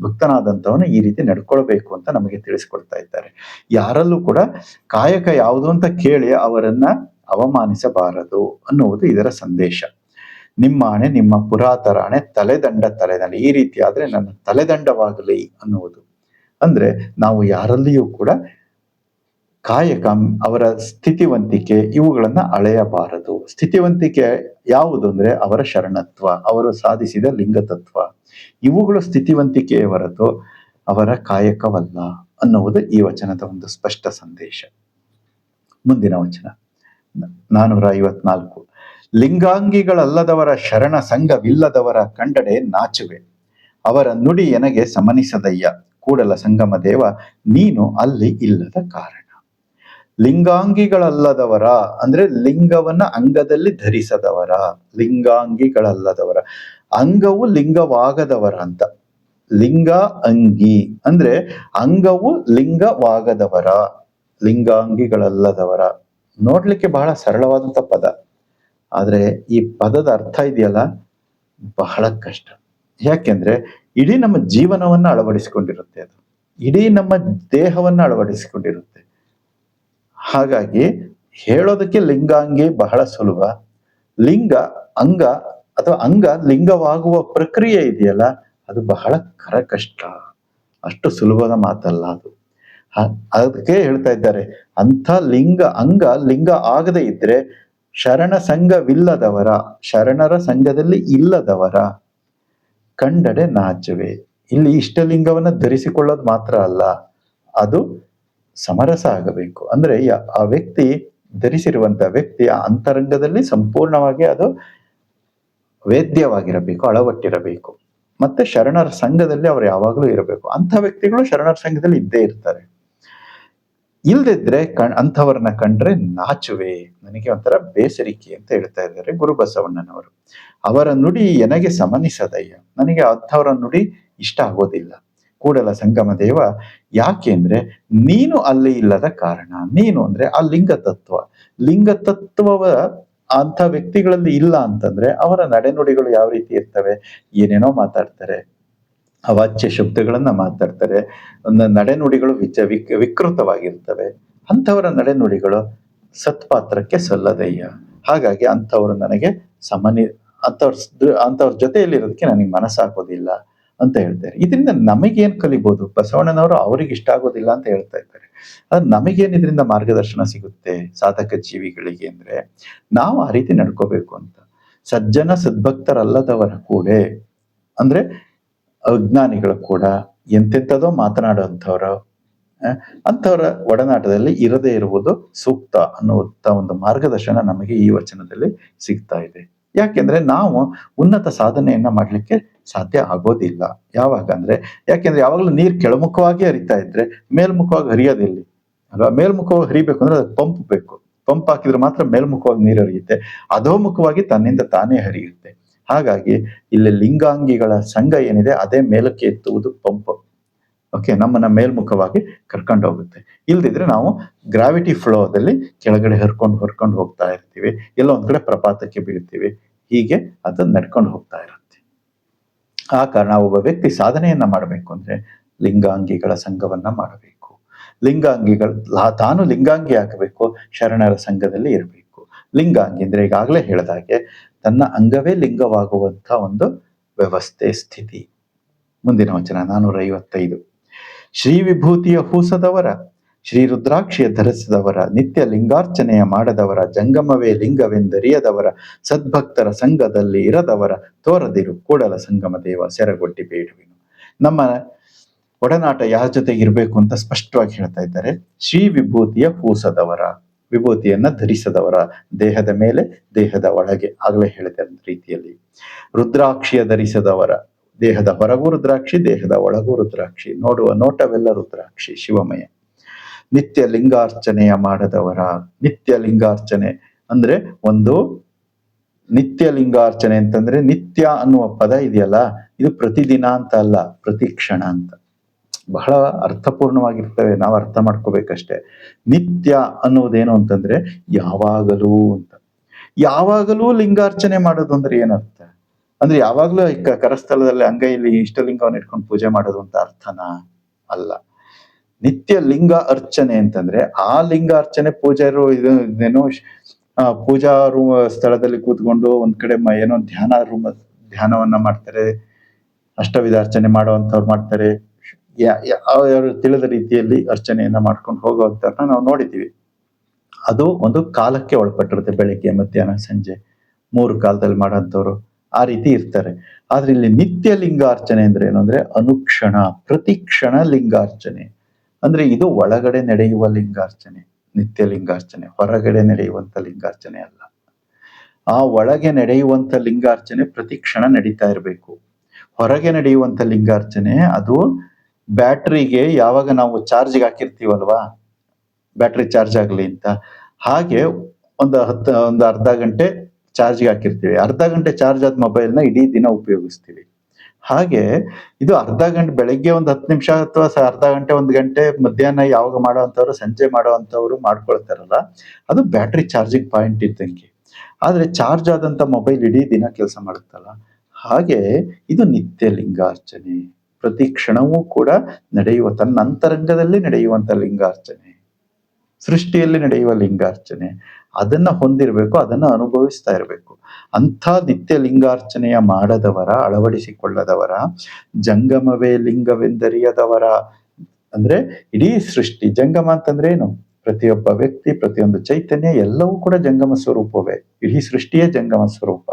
ಭಕ್ತನಾದಂಥವನು ಈ ರೀತಿ ನಡ್ಕೊಳ್ಬೇಕು ಅಂತ ನಮಗೆ ತಿಳಿಸ್ಕೊಡ್ತಾ ಇದ್ದಾರೆ. ಯಾರಲ್ಲೂ ಕೂಡ ಕಾಯಕ ಯಾವುದು ಅಂತ ಕೇಳಿ ಅವರನ್ನ ಅವಮಾನಿಸಬಾರದು ಅನ್ನುವುದು ಇದರ ಸಂದೇಶ. ನಿಮ್ಮ ಆಣೆ ನಿಮ್ಮ ಪುರಾತರಾಣೆ ತಲೆದಂಡ. ಈ ರೀತಿ ಆದ್ರೆ ನನ್ನ ತಲೆದಂಡವಾಗಲಿ ಅನ್ನುವುದು. ಅಂದ್ರೆ ನಾವು ಯಾರಲ್ಲಿಯೂ ಕೂಡ ಕಾಯಕ, ಅವರ ಸ್ಥಿತಿವಂತಿಕೆ ಇವುಗಳನ್ನ ಅಳೆಯಬಾರದು. ಸ್ಥಿತಿವಂತಿಕೆ ಯಾವುದು ಅಂದ್ರೆ ಅವರ ಶರಣತ್ವ, ಅವರು ಸಾಧಿಸಿದ ಲಿಂಗತತ್ವ, ಇವುಗಳು ಸ್ಥಿತಿವಂತಿಕೆಯ ಹೊರತು ಅವರ ಕಾಯಕವಲ್ಲ ಅನ್ನುವುದು ಈ ವಚನದ ಒಂದು ಸ್ಪಷ್ಟ ಸಂದೇಶ. ಮುಂದಿನ ವಚನ 454. ಲಿಂಗಾಂಗಿಗಳಲ್ಲದವರ ಶರಣ ಸಂಘವಿಲ್ಲದವರ ಕಂಡಡೆ ನಾಚುವೆ, ಅವರ ನುಡಿ ಎನಗೆ ಸಮನಿಸದಯ್ಯ, ಕೂಡಲ ಸಂಗಮ ದೇವ ನೀನು ಅಲ್ಲಿ ಇಲ್ಲದ ಕಾರಣ. ಲಿಂಗಾಂಗಿಗಳಲ್ಲದವರ ಅಂದ್ರೆ ಲಿಂಗವನ್ನ ಅಂಗದಲ್ಲಿ ಧರಿಸದವರ, ಲಿಂಗಾಂಗಿಗಳಲ್ಲದವರ, ಅಂಗವು ಲಿಂಗವಾಗದವರ ಅಂತ. ಲಿಂಗ ಅಂಗಿ ಅಂದ್ರೆ ಅಂಗವು ಲಿಂಗವಾಗದವರ, ಲಿಂಗಾಂಗಿಗಳಲ್ಲದವರ. ನೋಡ್ಲಿಕ್ಕೆ ಬಹಳ ಸರಳವಾದಂತ ಪದ, ಆದ್ರೆ ಈ ಪದದ ಅರ್ಥ ಇದೆಯಲ್ಲ ಬಹಳ ಕಷ್ಟ. ಯಾಕೆಂದ್ರೆ ಇಡೀ ನಮ್ಮ ಜೀವನವನ್ನ ಅಳವಡಿಸಿಕೊಂಡಿರುತ್ತೆ, ಅದು ಇಡೀ ನಮ್ಮ ದೇಹವನ್ನ ಅಳವಡಿಸಿಕೊಂಡಿರುತ್ತೆ. ಹಾಗಾಗಿ ಹೇಳೋದಕ್ಕೆ ಲಿಂಗಾಂಗಿ ಬಹಳ ಸುಲಭ, ಲಿಂಗ ಅಂಗ ಅಥವಾ ಅಂಗ ಲಿಂಗವಾಗುವ ಪ್ರಕ್ರಿಯೆ ಇದೆಯಲ್ಲ ಅದು ಬಹಳ ಕಷ್ಟ, ಅಷ್ಟು ಸುಲಭದ ಮಾತಲ್ಲ ಅದು. ಅದಕ್ಕೆ ಹೇಳ್ತಾ ಇದ್ದಾರೆ, ಅಂಥ ಅಂಗ ಲಿಂಗ ಆಗದೆ ಇದ್ರೆ ಶರಣ ಸಂಘವಿಲ್ಲದವರ, ಶರಣರ ಸಂಘದಲ್ಲಿ ಇಲ್ಲದವರ ಕಂಡಡೆ ನಾಚುವೆ. ಇಲ್ಲಿ ಇಷ್ಟಲಿಂಗವನ್ನ ಧರಿಸಿಕೊಳ್ಳೋದು ಮಾತ್ರ ಅಲ್ಲ, ಅದು ಸಮರಸ ಆಗಬೇಕು. ಅಂದ್ರೆ ಆ ವ್ಯಕ್ತಿ ಧರಿಸಿರುವಂತ ವ್ಯಕ್ತಿಯ ಅಂತರಂಗದಲ್ಲಿ ಸಂಪೂರ್ಣವಾಗಿ ಅದು ವೇದ್ಯವಾಗಿರಬೇಕು, ಅಳವಟ್ಟಿರಬೇಕು. ಮತ್ತೆ ಶರಣರ ಸಂಘದಲ್ಲಿ ಅವರು ಯಾವಾಗಲೂ ಇರಬೇಕು. ಅಂಥ ವ್ಯಕ್ತಿಗಳು ಶರಣರ ಸಂಘದಲ್ಲಿ ಇದ್ದೇ ಇರ್ತಾರೆ. ಇಲ್ದಿದ್ರೆ ಅಂಥವ್ರನ್ನ ಕಂಡ್ರೆ ನಾಚುವೆ, ನನಗೆ ಒಂಥರ ಬೇಸರಿಕೆ ಅಂತ ಹೇಳ್ತಾ ಇದ್ದಾರೆ ಗುರುಬಸವಣ್ಣನವರು. ಅವರ ನುಡಿ ಎನಗೆ ಸಮನಿಸದಯ್ಯ, ನನಗೆ ಅಂಥವರ ನುಡಿ ಇಷ್ಟ ಆಗೋದಿಲ್ಲ. ಕೂಡಲ ಸಂಗಮ ದೇವ, ಯಾಕೆಂದ್ರೆ ನೀನು ಅಲ್ಲಿ ಇಲ್ಲದ ಕಾರಣ. ನೀನು ಅಂದ್ರೆ ಆ ಲಿಂಗತತ್ವವ ಅಂಥ ವ್ಯಕ್ತಿಗಳಲ್ಲಿ ಇಲ್ಲ ಅಂತಂದ್ರೆ ಅವರ ನಡೆನುಡಿಗಳು ಯಾವ ರೀತಿ ಇರ್ತವೆ, ಏನೇನೋ ಮಾತಾಡ್ತಾರೆ, ಅವಾಚ್ಯ ಶಬ್ದಗಳನ್ನ ಮಾತಾಡ್ತಾರೆ, ನಡೆನುಡಿಗಳು ವಿಕೃತವಾಗಿರ್ತವೆ. ಅಂಥವರ ನಡೆನುಡಿಗಳು ಸತ್ಪಾತ್ರಕ್ಕೆ ಸಲ್ಲದಯ್ಯ. ಹಾಗಾಗಿ ಅಂಥವ್ರು ನನಗೆ ಅಂಥವ್ರ ಜೊತೆಯಲ್ಲಿ ಇರೋದಕ್ಕೆ ನನಗೆ ಮನಸ್ಸಾಗೋದಿಲ್ಲ ಅಂತ ಹೇಳ್ತಾರೆ. ಇದರಿಂದ ನಮಗೇನ್ ಕಲಿಬಹುದು? ಬಸವಣ್ಣನವರು ಅವ್ರಿಗೆ ಇಷ್ಟ ಆಗೋದಿಲ್ಲ ಅಂತ ಹೇಳ್ತಾ ಇದ್ದಾರೆ. ಅದು ನಮಗೇನ್ ಇದರಿಂದ ಮಾರ್ಗದರ್ಶನ ಸಿಗುತ್ತೆ ಸಾಧಕ ಜೀವಿಗಳಿಗೆ ಅಂದ್ರೆ, ನಾವು ಆ ರೀತಿ ನಡ್ಕೋಬೇಕು ಅಂತ. ಸಜ್ಜನ ಸದ್ಭಕ್ತರಲ್ಲದವರ ಕೂಡ ಅಂದ್ರೆ ಅಜ್ಞಾನಿಗಳು ಕೂಡ ಎಂತೆಂಥದೋ ಮಾತನಾಡುವಂಥವ್ರು, ಅಂಥವರ ಒಡನಾಟದಲ್ಲಿ ಇರದೇ ಇರುವುದು ಸೂಕ್ತ ಅನ್ನುವಂಥ ಒಂದು ಮಾರ್ಗದರ್ಶನ ನಮಗೆ ಈ ವಚನದಲ್ಲಿ ಸಿಗ್ತಾ ಇದೆ. ಯಾಕೆಂದ್ರೆ ನಾವು ಉನ್ನತ ಸಾಧನೆಯನ್ನ ಮಾಡ್ಲಿಕ್ಕೆ ಸಾಧ್ಯ ಆಗೋದಿಲ್ಲ. ಯಾವಾಗ ಅಂದ್ರೆ, ಯಾಕೆಂದ್ರೆ ಯಾವಾಗಲೂ ನೀರು ಕೆಳಮುಖವಾಗಿ ಹರಿತಾ ಇದ್ರೆ ಮೇಲ್ಮುಖವಾಗಿ ಹರಿಯೋದಿಲ್ಲ ಅಲ್ವಾ? ಮೇಲ್ಮುಖವಾಗಿ ಹರಿಬೇಕು ಅಂದ್ರೆ ಅದು ಪಂಪ್ ಬೇಕು. ಪಂಪ್ ಹಾಕಿದ್ರೆ ಮಾತ್ರ ಮೇಲ್ಮುಖವಾಗಿ ನೀರು ಹರಿಯುತ್ತೆ, ಅಧೋಮುಖವಾಗಿ ತನ್ನಿಂದ ತಾನೇ ಹರಿಯುತ್ತೆ. ಹಾಗಾಗಿ ಇಲ್ಲಿ ಲಿಂಗಾಂಗಿಗಳ ಸಂಘ ಏನಿದೆ ಅದೇ ಮೇಲಕ್ಕೆ ಎತ್ತುವುದು ಪಂಪ್. ಓಕೆ, ನಮ್ಮನ್ನ ಮೇಲ್ಮುಖವಾಗಿ ಕರ್ಕೊಂಡು ಹೋಗುತ್ತೆ. ಇಲ್ದಿದ್ರೆ ನಾವು ಗ್ರಾವಿಟಿ ಫ್ಲೋದಲ್ಲಿ ಕೆಳಗಡೆ ಹೊರ್ಕೊಂಡು ಹೋಗ್ತಾ ಇರ್ತೀವಿ, ಎಲ್ಲ ಒಂದ್ ಕಡೆ ಪ್ರಪಾತಕ್ಕೆ ಬೀಳ್ತೀವಿ. ಹೀಗೆ ಅದು ನಡ್ಕೊಂಡು ಹೋಗ್ತಾ ಇರುತ್ತೆ. ಆ ಕಾರಣ ಒಬ್ಬ ವ್ಯಕ್ತಿ ಸಾಧನೆಯನ್ನ ಮಾಡಬೇಕು ಅಂದ್ರೆ ಲಿಂಗಾಂಗಿಗಳ ಸಂಘವನ್ನ ಮಾಡಬೇಕು. ತಾನು ಲಿಂಗಾಂಗಿ ಆಗಬೇಕು, ಶರಣರ ಸಂಘದಲ್ಲಿ ಇರಬೇಕು. ಲಿಂಗಾಂಗಿ ಅಂದ್ರೆ ಈಗಾಗಲೇ ಹೇಳಿದಾಗೆ ತನ್ನ ಅಂಗವೇ ಲಿಂಗವಾಗುವಂತ ಒಂದು ವ್ಯವಸ್ಥೆ, ಸ್ಥಿತಿ. ಮುಂದಿನ ವಚನ 455. ಶ್ರೀ ವಿಭೂತಿಯ ಹೂಸದವರ, ಶ್ರೀ ರುದ್ರಾಕ್ಷಿಯ ಧರಿಸಿದವರ, ನಿತ್ಯ ಲಿಂಗಾರ್ಚನೆಯ ಮಾಡದವರ, ಜಂಗಮವೇ ಲಿಂಗವೆಂದರಿಯದವರ, ಸದ್ಭಕ್ತರ ಸಂಘದಲ್ಲಿ ಇರದವರ, ತೋರದಿರು ಕೂಡಲ ಸಂಗಮ ದೇವ ಸೆರಗೊಡ್ಡಿ ಬೇಡುವೆನು. ನಮ್ಮ ಒಡನಾಟ ಯಾರ ಜೊತೆಗೆ ಇರಬೇಕು ಅಂತ ಸ್ಪಷ್ಟವಾಗಿ ಹೇಳ್ತಾ ಇದ್ದಾರೆ. ಶ್ರೀ ವಿಭೂತಿಯ ಹೂಸದವರ, ವಿಭೂತಿಯನ್ನ ಧರಿಸದವರ, ದೇಹದ ಮೇಲೆ ದೇಹದ ಒಳಗೆ, ಆಗಲೇ ಹೇಳಿದ ರೀತಿಯಲ್ಲಿ. ರುದ್ರಾಕ್ಷಿಯ ಧರಿಸದವರ, ದೇಹದ ಹೊರಗೂ ರುದ್ರಾಕ್ಷಿ, ದೇಹದ ಒಳಗೂ ರುದ್ರಾಕ್ಷಿ, ನೋಡುವ ನೋಟವೆಲ್ಲ ರುದ್ರಾಕ್ಷಿ, ಶಿವಮಯ. ನಿತ್ಯ ಲಿಂಗಾರ್ಚನೆಯ ಮಾಡದವರ, ನಿತ್ಯ ಲಿಂಗಾರ್ಚನೆ ಅಂದ್ರೆ ನಿತ್ಯ ಲಿಂಗಾರ್ಚನೆ ಅಂತಂದ್ರೆ ನಿತ್ಯ ಅನ್ನುವ ಪದ ಇದೆಯಲ್ಲ, ಇದು ಪ್ರತಿದಿನ ಅಂತ ಅಲ್ಲ, ಪ್ರತಿ ಕ್ಷಣ ಅಂತ. ಬಹಳ ಅರ್ಥಪೂರ್ಣವಾಗಿರ್ತವೆ, ನಾವು ಅರ್ಥ ಮಾಡ್ಕೋಬೇಕಷ್ಟೆ. ನಿತ್ಯ ಅನ್ನೋದೇನು ಅಂತಂದ್ರೆ ಯಾವಾಗಲೂ ಅಂತ. ಯಾವಾಗಲೂ ಲಿಂಗಾರ್ಚನೆ ಮಾಡೋದು ಅಂದ್ರೆ ಏನರ್ಥ? ಅಂದ್ರೆ ಯಾವಾಗ್ಲೂ ಕರಸ್ಥಳದಲ್ಲಿ ಅಂಗೈಯಲ್ಲಿ ಇಷ್ಟಲಿಂಗವನ್ನು ಇಟ್ಕೊಂಡು ಪೂಜೆ ಮಾಡೋದು ಅಂತ ಅರ್ಥನಾ? ಅಲ್ಲ. ನಿತ್ಯ ಲಿಂಗ ಅರ್ಚನೆ ಅಂತಂದ್ರೆ ಆ ಲಿಂಗ ಅರ್ಚನೆ ಪೂಜಾರು ಇದೇನೋ ಪೂಜಾ ಸ್ಥಳದಲ್ಲಿ ಕೂತ್ಕೊಂಡು ಒಂದ್ ಕಡೆ ಏನೋ ಧ್ಯಾನವನ್ನ ಮಾಡ್ತಾರೆ, ಅಷ್ಟವಿಧಾರ್ಚನೆ ಮಾಡುವಂಥವ್ರು ಮಾಡ್ತಾರೆ, ಅವರು ತಿಳಿದ ರೀತಿಯಲ್ಲಿ ಅರ್ಚನೆಯನ್ನ ಮಾಡ್ಕೊಂಡು ಹೋಗುವಂತವ್ರನ್ನ ನಾವು ನೋಡಿದ್ದೀವಿ. ಅದು ಒಂದು ಕಾಲಕ್ಕೆ ಒಳಪಟ್ಟಿರುತ್ತೆ. ಬೆಳಿಗ್ಗೆ, ಮಧ್ಯಾಹ್ನ, ಸಂಜೆ 3 ಕಾಲದಲ್ಲಿ ಮಾಡೋಂಥವ್ರು ಆ ರೀತಿ ಇರ್ತಾರೆ. ಆದ್ರೆ ಇಲ್ಲಿ ನಿತ್ಯ ಲಿಂಗಾರ್ಚನೆ ಅಂದ್ರೆ ಏನು ಅಂದ್ರೆ ಅನುಕ್ಷಣ, ಪ್ರತಿ ಕ್ಷಣ ಲಿಂಗಾರ್ಚನೆ. ಅಂದ್ರೆ ಇದು ಒಳಗಡೆ ನಡೆಯುವ ಲಿಂಗಾರ್ಚನೆ, ನಿತ್ಯ ಲಿಂಗಾರ್ಚನೆ. ಹೊರಗಡೆ ನಡೆಯುವಂತ ಲಿಂಗಾರ್ಚನೆ ಅಲ್ಲ. ಆ ಒಳಗೆ ನಡೆಯುವಂತ ಲಿಂಗಾರ್ಚನೆ ಪ್ರತಿ ಕ್ಷಣ ನಡೀತಾ ಇರಬೇಕು. ಹೊರಗೆ ನಡೆಯುವಂತ ಲಿಂಗಾರ್ಚನೆ ಅದು ಬ್ಯಾಟ್ರಿಗೆ ಯಾವಾಗ ನಾವು ಚಾರ್ಜ್ಗೆ ಹಾಕಿರ್ತೀವಲ್ವಾ, ಬ್ಯಾಟ್ರಿ ಚಾರ್ಜ್ ಆಗ್ಲಿ ಅಂತ, ಹಾಗೆ ಒಂದು ಅರ್ಧ ಗಂಟೆ ಚಾರ್ಜ್ಗೆ ಹಾಕಿರ್ತೀವಿ. ಅರ್ಧ ಗಂಟೆ ಚಾರ್ಜ್ ಆದ ಮೊಬೈಲ್ನ ಇಡೀ ದಿನ ಉಪಯೋಗಿಸ್ತೀವಿ. ಹಾಗೆ ಇದು ಅರ್ಧ ಗಂಟೆ ಬೆಳಗ್ಗೆ ಒಂದು 10 ನಿಮಿಷ ಅಥವಾ ಅರ್ಧ ಗಂಟೆ, 1 ಗಂಟೆ ಮಧ್ಯಾಹ್ನ ಯಾವಾಗ ಮಾಡೋವಂಥವ್ರು, ಸಂಜೆ ಮಾಡೋವಂಥವ್ರು ಮಾಡ್ಕೊಳ್ತಾರಲ್ಲ, ಅದು ಬ್ಯಾಟ್ರಿ ಚಾರ್ಜಿಂಗ್ ಪಾಯಿಂಟ್ ಇದ್ದಂಗೆ. ಆದ್ರೆ ಚಾರ್ಜ್ ಆದಂತ ಮೊಬೈಲ್ ಇಡೀ ದಿನ ಕೆಲಸ ಮಾಡುತ್ತಲ್ಲ, ಹಾಗೆ ಇದು ನಿತ್ಯ ಲಿಂಗಾರ್ಚನೆ. ಪ್ರತಿ ಕ್ಷಣವೂ ಕೂಡ ನಡೆಯುವ, ತನ್ನ ಅಂತರಂಗದಲ್ಲಿ ನಡೆಯುವಂತ ಲಿಂಗಾರ್ಚನೆ, ಸೃಷ್ಟಿಯಲ್ಲಿ ನಡೆಯುವ ಲಿಂಗಾರ್ಚನೆ. ಅದನ್ನ ಹೊಂದಿರಬೇಕು, ಅದನ್ನ ಅನುಭವಿಸ್ತಾ ಇರಬೇಕು. ಅಂಥ ನಿತ್ಯ ಲಿಂಗಾರ್ಚನೆಯ ಮಾಡದವರ, ಅಳವಡಿಸಿಕೊಳ್ಳದವರ, ಜಂಗಮವೇ ಲಿಂಗವೆಂದರಿಯದವರ, ಅಂದ್ರೆ ಇಡೀ ಸೃಷ್ಟಿ ಜಂಗಮ ಅಂತಂದ್ರೆ ಏನು? ಪ್ರತಿಯೊಬ್ಬ ವ್ಯಕ್ತಿ, ಪ್ರತಿಯೊಂದು ಚೈತನ್ಯ ಎಲ್ಲವೂ ಕೂಡ ಜಂಗಮ ಸ್ವರೂಪವೇ. ಇಡೀ ಸೃಷ್ಟಿಯೇ ಜಂಗಮ ಸ್ವರೂಪ.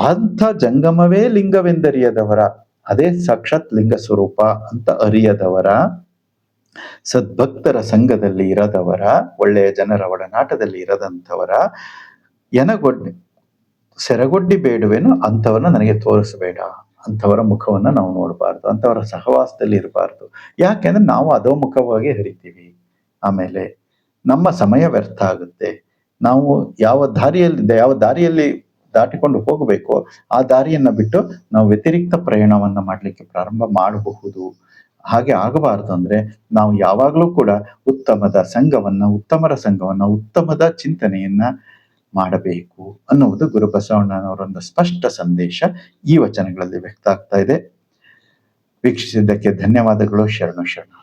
ಅಂಥ ಜಂಗಮವೇ ಲಿಂಗವೆಂದರಿಯದವರ, ಅದೇ ಸಾಕ್ಷಾತ್ ಲಿಂಗ ಸ್ವರೂಪ ಅಂತ ಅರಿಯದವರ, ಸದ್ಭಕ್ತರ ಸಂಘದಲ್ಲಿ ಇರದವರ, ಒಳ್ಳೆಯ ಜನರ ಒಡನಾಟದಲ್ಲಿ ಇರದಂಥವರ ಸೆರಗೊಡ್ಡಿ ಬೇಡುವೆನು ಅಂಥವನ್ನ ನನಗೆ ತೋರಿಸಬೇಡ. ಅಂಥವರ ಮುಖವನ್ನ ನಾವು ನೋಡಬಾರ್ದು, ಅಂಥವರ ಸಹವಾಸದಲ್ಲಿ ಇರಬಾರ್ದು. ಯಾಕೆಂದ್ರೆ ನಾವು ಅಧೋಮುಖವಾಗಿ ಹರಿತೀವಿ. ಆಮೇಲೆ ನಮ್ಮ ಸಮಯ ವ್ಯರ್ಥ ಆಗುತ್ತೆ. ನಾವು ಯಾವ ದಾರಿಯಲ್ಲಿ ದಾಟಿಕೊಂಡು ಹೋಗಬೇಕೋ ಆ ದಾರಿಯನ್ನ ಬಿಟ್ಟು ನಾವು ವ್ಯತಿರಿಕ್ತ ಪ್ರಯಾಣವನ್ನ ಮಾಡ್ಲಿಕ್ಕೆ ಪ್ರಾರಂಭ ಮಾಡಬಹುದು. ಹಾಗೆ ಆಗಬಾರದು. ಅಂದ್ರೆ ನಾವು ಯಾವಾಗಲೂ ಕೂಡ ಉತ್ತಮರ ಸಂಘವನ್ನ, ಉತ್ತಮದ ಚಿಂತನೆಯನ್ನ ಮಾಡಬೇಕು ಅನ್ನುವುದು ಗುರು ಬಸವಣ್ಣನವರೊಂದು ಸ್ಪಷ್ಟ ಸಂದೇಶ ಈ ವಚನಗಳಲ್ಲಿ ವ್ಯಕ್ತ ಆಗ್ತಾ ಇದೆ. ವೀಕ್ಷಿಸಿದ್ದಕ್ಕೆ ಧನ್ಯವಾದಗಳು. ಶರಣು ಶರಣ.